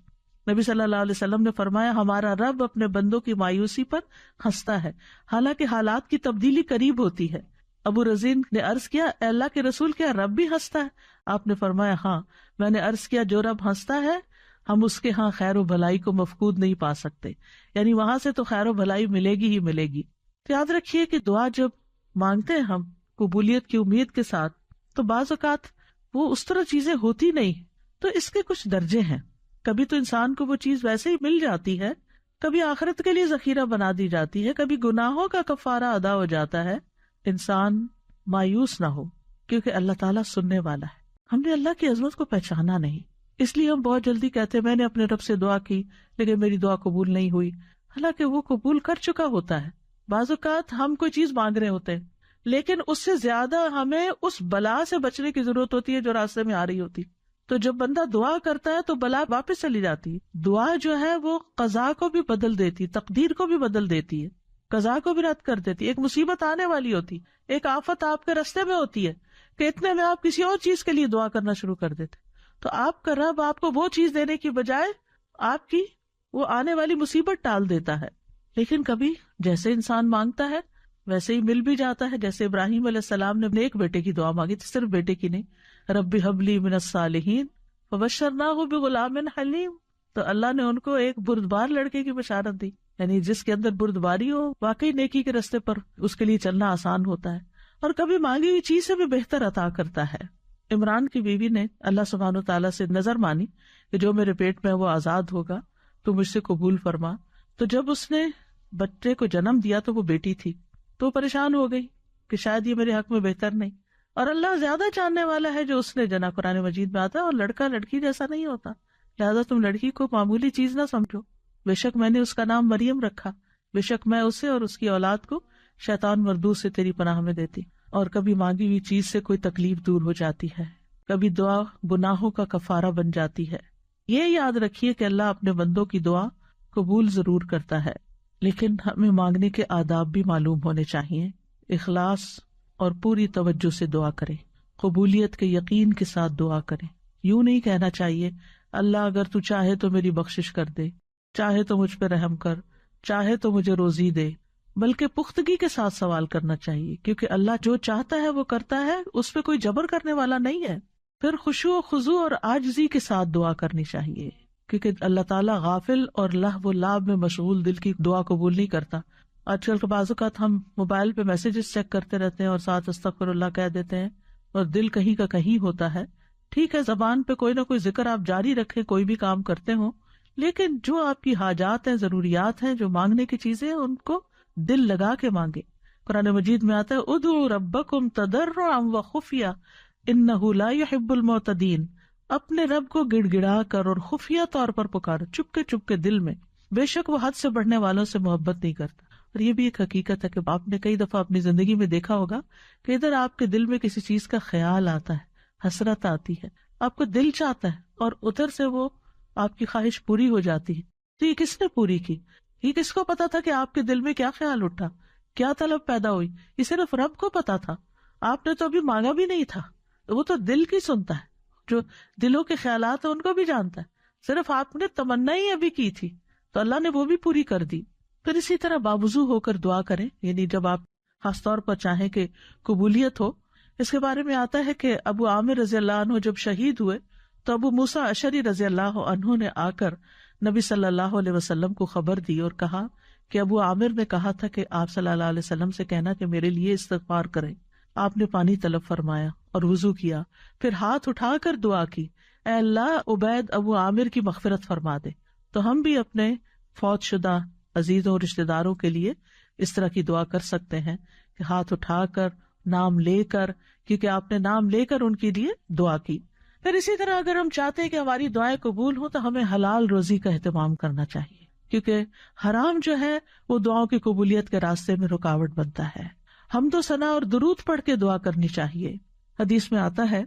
نبی صلی اللہ علیہ وسلم نے فرمایا ہمارا رب اپنے بندوں کی مایوسی پر ہنستا ہے، حالانکہ حالات کی تبدیلی قریب ہوتی ہے۔ ابو رزین نے عرض کیا اے اللہ کے رسول کیا رب بھی ہنستا ہے؟ آپ نے فرمایا ہاں۔ میں نے عرض کیا جو رب ہنستا ہے ہم اس کے ہاں خیر و بھلائی کو مفقود نہیں پا سکتے، یعنی وہاں سے تو خیر و بھلائی ملے گی ہی ملے گی۔ تو یاد رکھیے کہ دعا جب مانگتے ہیں ہم قبولیت کی امید کے ساتھ، تو بعض اوقات وہ اس طرح چیزیں ہوتی نہیں، تو اس کے کچھ درجے ہیں۔ کبھی تو انسان کو وہ چیز ویسے ہی مل جاتی ہے، کبھی آخرت کے لیے ذخیرہ بنا دی جاتی ہے، کبھی گناہوں کا کفارہ ادا ہو جاتا ہے۔ انسان مایوس نہ ہو، کیونکہ اللہ تعالیٰ سننے والا ہے۔ ہم نے اللہ کی عظمت کو پہچانا نہیں، اس لیے ہم بہت جلدی کہتے میں نے اپنے رب سے دعا کی لیکن میری دعا قبول نہیں ہوئی، حالانکہ وہ قبول کر چکا ہوتا ہے۔ بعض اوقات ہم کوئی چیز مانگ رہے ہوتے ہیں لیکن اس سے زیادہ ہمیں اس بلا سے بچنے کی ضرورت ہوتی ہے جو راستے میں آ رہی ہوتی، تو جب بندہ دعا کرتا ہے تو بلا واپس چلی جاتی ہے۔ دعا جو ہے وہ قضا کو بھی بدل دیتی، تقدیر کو بھی بدل دیتی ہے، قضا کو بھی رد کر دیتی ہے۔ ایک مصیبت آنے والی ہوتی، ایک آفت آپ کے راستے میں ہوتی ہے کہ اتنے میں آپ کسی اور چیز کے لیے دعا کرنا شروع کر دیتے، تو آپ کا رب آپ کو وہ چیز دینے کی بجائے آپ کی وہ آنے والی مصیبت ٹال دیتا ہے۔ لیکن کبھی جیسے انسان مانگتا ہے ویسے ہی مل بھی جاتا ہے۔ جیسے ابراہیم علیہ السلام نے ایک بیٹے کی دعا مانگی تھی، صرف بیٹے کی نہیں، رب ہب لی من الصالحین فبشرناہ بغلام حلیم، تو اللہ نے ان کو ایک بردبار لڑکے کی بشارت دی، یعنی جس کے اندر بردباری ہو، واقعی نیکی کے راستے پر اس کے لیے چلنا آسان ہوتا ہے، اور کبھی مانگی ہوئی چیز سے بھی بہتر عطا کرتا ہے۔ عمران کی بیوی نے اللہ سبحانہ تعالیٰ سے نظر مانی کہ جو میرے پیٹ میں وہ آزاد ہوگا تو مجھ سے قبول فرما۔ تو جب اس نے بچے کو جنم دیا تو وہ بیٹی تھی، تو پریشان ہو گئی کہ شاید یہ میرے حق میں بہتر نہیں، اور اللہ زیادہ جاننے والا ہے جو اس نے جنا۔ قرآن مجید میں آتا ہے اور لڑکا لڑکی جیسا نہیں ہوتا، لہذا تم لڑکی کو معمولی چیز نہ سمجھو. بے شک میں نے اس کا نام مریم رکھا، بے شک میں اسے اور اس کی اولاد کو شیطان مردود سے تیری پناہ میں دیتی. اور کبھی مانگی ہوئی چیز سے کوئی تکلیف دور ہو جاتی ہے، کبھی دعا گناہوں کا کفارہ بن جاتی ہے. یہ یاد رکھیے کہ اللہ اپنے بندوں کی دعا قبول ضرور کرتا ہے، لیکن ہمیں مانگنے کے آداب بھی معلوم ہونے چاہیے. اخلاص اور پوری توجہ سے دعا کریں، قبولیت کے یقین کے ساتھ دعا کریں. یوں نہیں کہنا چاہیے اللہ اگر تو چاہے تو میری بخشش کر دے، چاہے تو مجھ پہ رحم کر، چاہے تو مجھے روزی دے، بلکہ پختگی کے ساتھ سوال کرنا چاہیے، کیونکہ اللہ جو چاہتا ہے وہ کرتا ہے، اس پہ کوئی جبر کرنے والا نہیں ہے. پھر خشوع و خضوع اور عاجزی کے ساتھ دعا کرنی چاہیے، کیونکہ اللہ تعالیٰ غافل اور لہو و لعب میں مشغول دل کی دعا قبول نہیں کرتا. آج کل کے بعض اوقات ہم موبائل پہ میسیجز چیک کرتے رہتے ہیں اور ساتھ استغفر اللہ کہہ دیتے ہیں اور دل کہیں کا کہیں ہوتا ہے. ٹھیک ہے، زبان پہ کوئی نہ کوئی ذکر آپ جاری رکھیں، کوئی بھی کام کرتے ہوں، لیکن جو آپ کی حاجات ہیں، ضروریات ہیں، جو مانگنے کی چیزیں ہیں، ان کو دل لگا کے مانگے. قرآن مجید میں آتا ہے ادعوا ربکم تضرعا وخفیہ انہ لا یحب المعتدین. اپنے رب کو گڑ گڑا کر اور خفیہ طور پر پکارو، چپ کے دل میں، بے شک وہ حد سے بڑھنے والوں سے محبت نہیں کرتا. اور یہ بھی ایک حقیقت ہے کہ آپ نے کئی دفعہ اپنی زندگی میں دیکھا ہوگا کہ ادھر آپ کے دل میں کسی چیز کا خیال آتا ہے، حسرت آتی ہے، آپ کو دل چاہتا ہے، اور ادھر سے وہ آپ کی خواہش پوری ہو جاتی ہے. تو یہ کس نے پوری کی؟ یہ کس کو پتا تھا کہ آپ کے دل میں کیا خیال اٹھا، کیا طلب پیدا ہوئی؟ یہ صرف رب کو پتا تھا. آپ نے تو ابھی مانگا بھی نہیں تھا. وہ تو دل کی سنتا ہے، جو دلوں کے خیالات ہیں ان کو بھی جانتا ہے. صرف آپ نے تمنا ہی ابھی کی تھی تو اللہ نے وہ بھی پوری کر دی. پھر اسی طرح باوضو ہو کر دعا کریں، یعنی جب آپ خاص طور پر چاہیں کہ قبولیت ہو. اس کے بارے میں آتا ہے کہ ابو عامر رضی اللہ عنہ جب شہید ہوئے تو ابو موسیٰ اشعری رضی اللہ عنہ نے آ کر نبی صلی اللہ علیہ وسلم کو خبر دی اور کہا کہ ابو عامر نے کہا تھا کہ آپ صلی اللہ علیہ وسلم سے کہنا کہ میرے لیے استغفار کریں. آپ نے پانی طلب فرمایا اور وضو کیا، پھر ہاتھ اٹھا کر دعا کی، اے اللہ عبید ابو عامر کی مغفرت فرما دے. تو ہم بھی اپنے فوت شدہ عزیزوں اور رشتے داروں کے لیے اس طرح کی دعا کر سکتے ہیں کہ ہاتھ اٹھا کر، نام لے کر، کیونکہ آپ نے نام لے کر ان کے لیے دعا کی. پھر اسی طرح اگر ہم چاہتے ہیں کہ ہماری دعائیں قبول ہوں تو ہمیں حلال روزی کا اہتمام کرنا چاہیے، کیونکہ حرام جو ہے وہ دعاؤں کی قبولیت کے راستے میں رکاوٹ بنتا ہے. حمد و ثنا اور درود پڑھ کے دعا کرنی چاہیے. حدیث میں آتا ہے،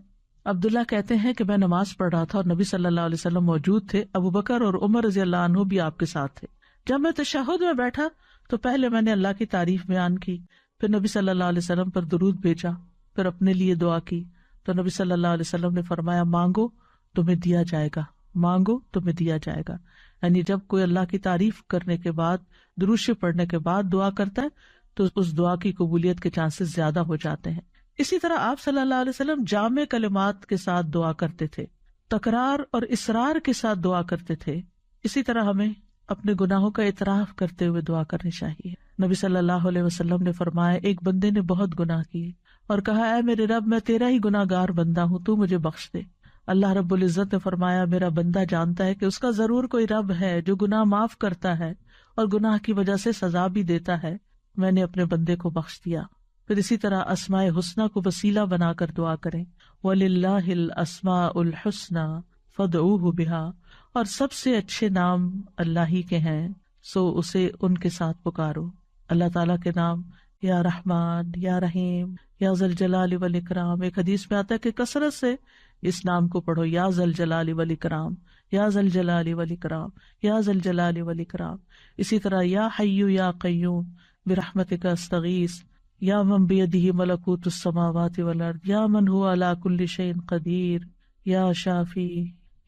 عبداللہ کہتے ہیں کہ میں نماز پڑھ رہا تھا اور نبی صلی اللہ علیہ وسلم موجود تھے، ابو بکر اور عمر رضی اللہ عنہ بھی آپ کے ساتھ تھے. جب میں تشہد میں بیٹھا تو پہلے میں نے اللہ کی تعریف بیان کی، پھر نبی صلی اللہ علیہ وسلم پر درود بھیجا، پھر اپنے لیے دعا کی. تو نبی صلی اللہ علیہ وسلم نے فرمایا مانگو تمہیں دیا جائے گا، مانگو تمہیں دیا جائے گا. یعنی جب کوئی اللہ کی تعریف کرنے کے بعد، درود شریف پڑھنے کے بعد دعا کرتا ہے تو اس دعا کی قبولیت کے چانسز زیادہ ہو جاتے ہیں. اسی طرح آپ صلی اللہ علیہ وسلم جامع کلمات کے ساتھ دعا کرتے تھے، تکرار اور اصرار کے ساتھ دعا کرتے تھے. اسی طرح ہمیں اپنے گناہوں کا اعتراف کرتے ہوئے دعا کرنی چاہیے. نبی صلی اللہ علیہ وسلم نے فرمایا ایک بندے نے بہت گناہ کیے اور کہا اے میرے رب میں تیرا ہی گناہ گار بندہ ہوں، تو مجھے بخش دے. اللہ رب العزت نے فرمایا میرا بندہ جانتا ہے کہ اس کا ضرور کوئی رب ہے جو گناہ معاف کرتا ہے اور گناہ کی وجہ سے سزا بھی دیتا ہے، میں نے اپنے بندے کو بخش دیا. پھر اسی طرح اسماء حسنہ کو وسیلہ بنا کر دعا کریں. وَلِلَّهِ الْأَسْمَاءُ الْحُسْنَى فَادْعُوهُ بِهَا، اور سب سے اچھے نام اللہ ہی کے ہیں سو اسے ان کے ساتھ پکارو. اللہ تعالیٰ کے نام یا رحمان، یا رحیم، یا ذی الجلال والاکرام. ایک حدیث میں آتا ہے کہ کثرت سے اس نام کو پڑھو، یا ذی الجلال والاکرام، یا ذی الجلال والاکرام، یا ذی الجلال والاکرام. اسی طرح یا حی یا قیوم برحمتک استغیث، یا من بیدہ ملکوت السماوات والارض، یا من هو علی کل شیء قدیر، یا شافی،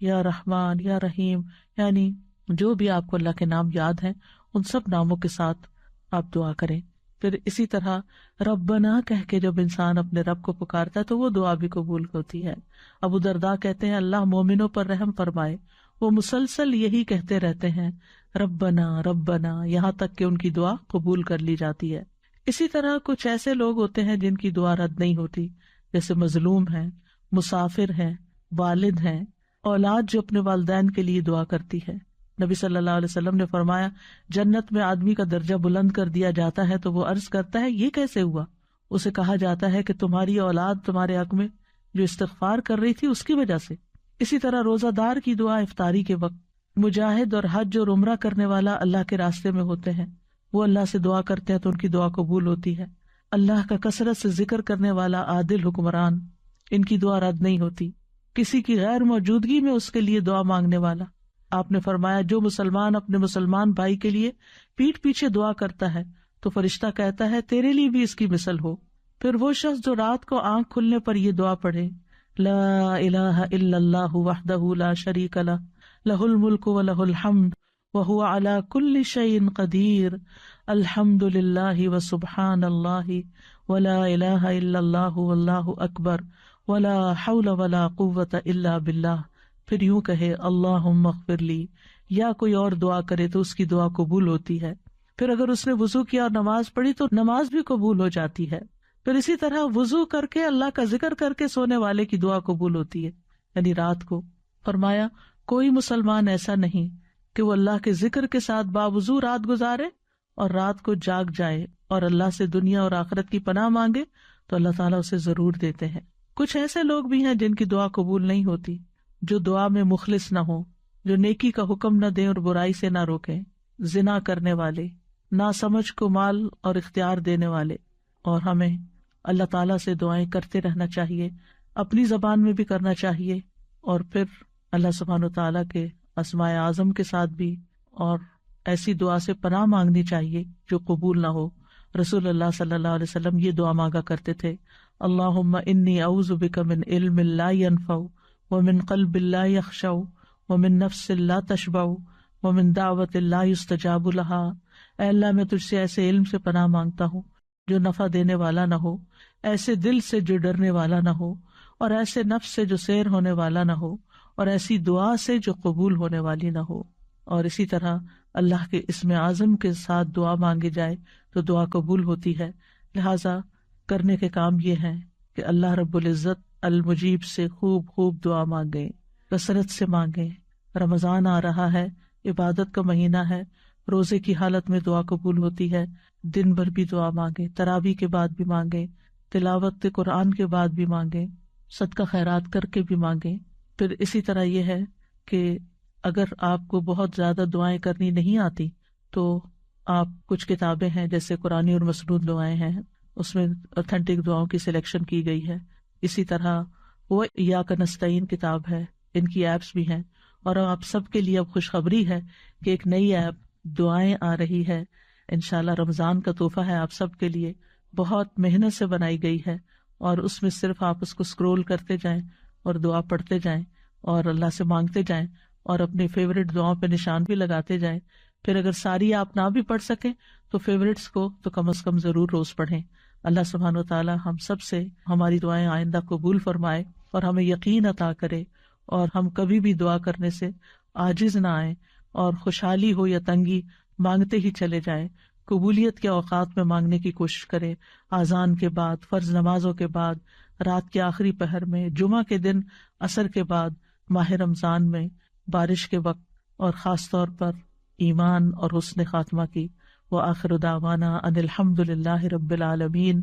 یا رحمان، یا رحیم. یعنی جو بھی آپ کو اللہ کے نام یاد ہیں ان سب ناموں کے ساتھ آپ دعا کریں. پھر اسی طرح ربنا کہہ کے جب انسان اپنے رب کو پکارتا ہے تو وہ دعا بھی قبول ہوتی ہے. ابو درداء کہتے ہیں اللہ مومنوں پر رحم فرمائے، وہ مسلسل یہی کہتے رہتے ہیں ربنا ربنا، یہاں تک کہ ان کی دعا قبول کر لی جاتی ہے. اسی طرح کچھ ایسے لوگ ہوتے ہیں جن کی دعا رد نہیں ہوتی، جیسے مظلوم ہیں، مسافر ہیں، والد ہیں، اولاد جو اپنے والدین کے لیے دعا کرتی ہے. نبی صلی اللہ علیہ وسلم نے فرمایا جنت میں آدمی کا درجہ بلند کر دیا جاتا ہے تو وہ عرض کرتا ہے یہ کیسے ہوا؟ اسے کہا جاتا ہے کہ تمہاری اولاد تمہارے حق میں جو استغفار کر رہی تھی اس کی وجہ سے. اسی طرح روزہ دار کی دعا افطاری کے وقت. مجاہد اور حج اور عمرہ کرنے والا اللہ کے راستے میں ہوتے ہیں، وہ اللہ سے دعا کرتے ہیں تو ان کی دعا قبول ہوتی ہے. اللہ کا کثرت سے ذکر کرنے والا عادل حکمران، ان کی دعا رد نہیں ہوتی. کسی کی غیر موجودگی میں اس کے لیے دعا مانگنے والا، آپ نے فرمایا جو مسلمان اپنے مسلمان بھائی کے لیے پیٹھ پیچھے دعا کرتا ہے تو فرشتہ کہتا ہے تیرے لیے بھی اس کی مثل ہو. پھر وہ شخص جو رات کو آنکھ کھلنے پر یہ دعا پڑھے، لا الہ الا اللہ وحدہ لا شریک لہ لہ الملک ولہ الحمد وہو علی کل شیء قدیر الحمد للہ وسبحان اللہ ولا الہ الا اللہ واللہ اکبر ولا حول ولا قوۃ الا باللہ. پھر یوں کہے اللہم اغفر لی، یا کوئی اور دعا کرے تو اس کی دعا قبول ہوتی ہے. پھر اگر اس نے وضو کیا اور نماز پڑھی تو نماز بھی قبول ہو جاتی ہے. پھر اسی طرح وضو کر کے اللہ کا ذکر کر کے سونے والے کی دعا قبول ہوتی ہے، یعنی رات کو. فرمایا کوئی مسلمان ایسا نہیں کہ وہ اللہ کے ذکر کے ساتھ باوضو رات گزارے اور رات کو جاگ جائے اور اللہ سے دنیا اور آخرت کی پناہ مانگے تو اللہ تعالیٰ اسے ضرور دیتے ہیں. کچھ ایسے لوگ بھی ہیں جن کی دعا قبول نہیں ہوتی، جو دعا میں مخلص نہ ہو، جو نیکی کا حکم نہ دیں اور برائی سے نہ روکیں، زنا کرنے والے، ناسمجھ کو مال اور اختیار دینے والے. اور ہمیں اللہ تعالیٰ سے دعائیں کرتے رہنا چاہیے، اپنی زبان میں بھی کرنا چاہیے، اور پھر اللہ سبحانہ وتعالیٰ کے اسماء اعظم کے ساتھ بھی، اور ایسی دعا سے پناہ مانگنی چاہیے جو قبول نہ ہو. رسول اللہ صلی اللہ علیہ وسلم یہ دعا مانگا کرتے تھے، اللہم انی اعوذ بک من علم لا ینفع ومن قلب لا یخشع ومن نفس لا تشبع ومن دعوت لا یستجاب لہا. اے اللہ میں تجھ سے ایسے علم سے پناہ مانگتا ہوں جو نفع دینے والا نہ ہو، ایسے دل سے جو ڈرنے والا نہ ہو، اور ایسے نفس سے جو سیر ہونے والا نہ ہو، اور ایسی دعا سے جو قبول ہونے والی نہ ہو. اور اسی طرح اللہ کے اسم اعظم کے ساتھ دعا مانگی جائے تو دعا قبول ہوتی ہے. لہٰذا کرنے کے کام یہ ہیں کہ اللہ رب العزت المجیب سے خوب خوب دعا مانگیں، کثرت سے مانگیں. رمضان آ رہا ہے، عبادت کا مہینہ ہے، روزے کی حالت میں دعا قبول ہوتی ہے. دن بھر بھی دعا مانگیں، تراویح کے بعد بھی مانگیں، تلاوت قرآن کے بعد بھی مانگیں، صدقہ خیرات کر کے بھی مانگیں. پھر اسی طرح یہ ہے کہ اگر آپ کو بہت زیادہ دعائیں کرنی نہیں آتی تو آپ کچھ کتابیں ہیں جیسے قرآنی اور مسنون دعائیں ہیں، اس میں اوتھینٹک دعاؤں کی سلیکشن کی گئی ہے. اسی طرح وہ ایاک نستعین کتاب ہے، ان کی ایپس بھی ہیں. اور آپ سب کے لیے اب خوشخبری ہے کہ ایک نئی ایپ دعائیں آ رہی ہے، انشاءاللہ رمضان کا تحفہ ہے آپ سب کے لیے. بہت محنت سے بنائی گئی ہے، اور اس میں صرف آپ اس کو اسکرول کرتے جائیں اور دعا پڑھتے جائیں اور اللہ سے مانگتے جائیں اور اپنے فیوریٹ دعاؤں پہ نشان بھی لگاتے جائیں. پھر اگر ساری آپ نہ بھی پڑھ سکیں تو فیوریٹس کو تو کم از کم ضرور روز پڑھیں. اللہ سبحانہ و تعالی ہم سب سے ہماری دعائیں آئندہ قبول فرمائے اور ہمیں یقین عطا کرے، اور ہم کبھی بھی دعا کرنے سے عاجز نہ آئیں، اور خوشحالی ہو یا تنگی مانگتے ہی چلے جائیں. قبولیت کے اوقات میں مانگنے کی کوشش کرے، اذان کے بعد، فرض نمازوں کے بعد، رات کے آخری پہر میں، جمعہ کے دن عصر کے بعد، ماہ رمضان میں، بارش کے وقت، اور خاص طور پر ایمان اور حسن خاتمہ کی. وآخر دعوانا ان الحمد للہ رب العالمین.